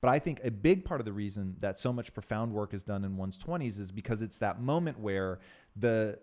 But I think a big part of the reason that so much profound work is done in one's 20s is because it's that moment where the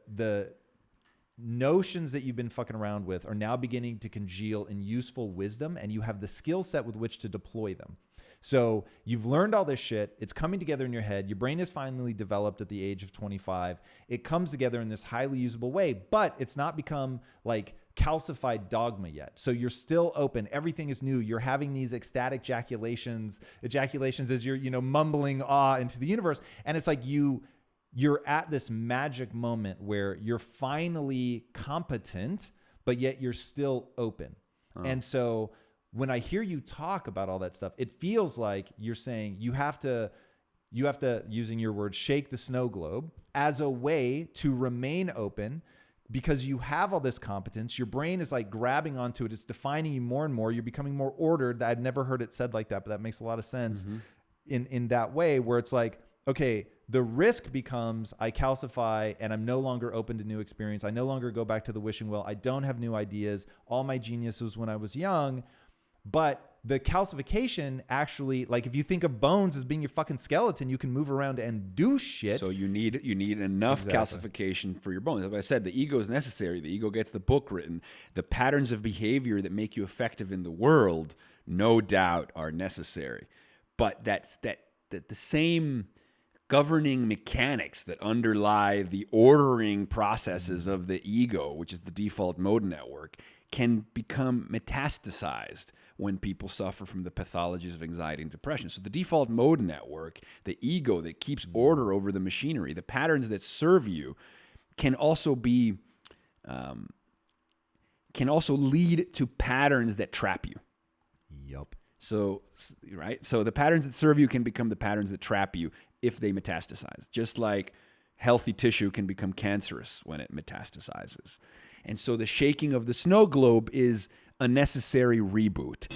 notions that you've been fucking around with are now beginning to congeal in useful wisdom, and you have the skill set with which to deploy them. So you've learned all this shit. It's coming together in your head. Your brain is finally developed at the age of 25. It comes together in this highly usable way, but it's not become like calcified dogma yet. So you're still open. Everything is new. You're having these ecstatic ejaculations as you're, mumbling awe into the universe. And it's like you're at this magic moment where you're finally competent, but yet you're still open. And so when I hear you talk about all that stuff, it feels like you're saying you have to, using your words, shake the snow globe as a way to remain open, because you have all this competence. Your brain is like grabbing onto it. It's defining you more and more. You're becoming more ordered. I'd never heard it said like that, but that makes a lot of sense in that way, where it's like, okay, the risk becomes I calcify and I'm no longer open to new experience. I no longer go back to the wishing well. I don't have new ideas. All my genius was when I was young. But the calcification actually, like if you think of bones as being your fucking skeleton, you can move around and do shit. So you need enough calcification for your bones. As I said, the ego is necessary. The ego gets the book written. The patterns of behavior that make you effective in the world, no doubt, are necessary. But that the same governing mechanics that underlie the ordering processes of the ego, which is the default mode network, can become metastasized when people suffer from the pathologies of anxiety and depression. So the default mode network, the ego that keeps order over the machinery, the patterns that serve you, can also be, can also lead to patterns that trap you. Yup. So, right? So the patterns that serve you can become the patterns that trap you if they metastasize. Just like healthy tissue can become cancerous when it metastasizes. And so the shaking of the snow globe is a necessary reboot.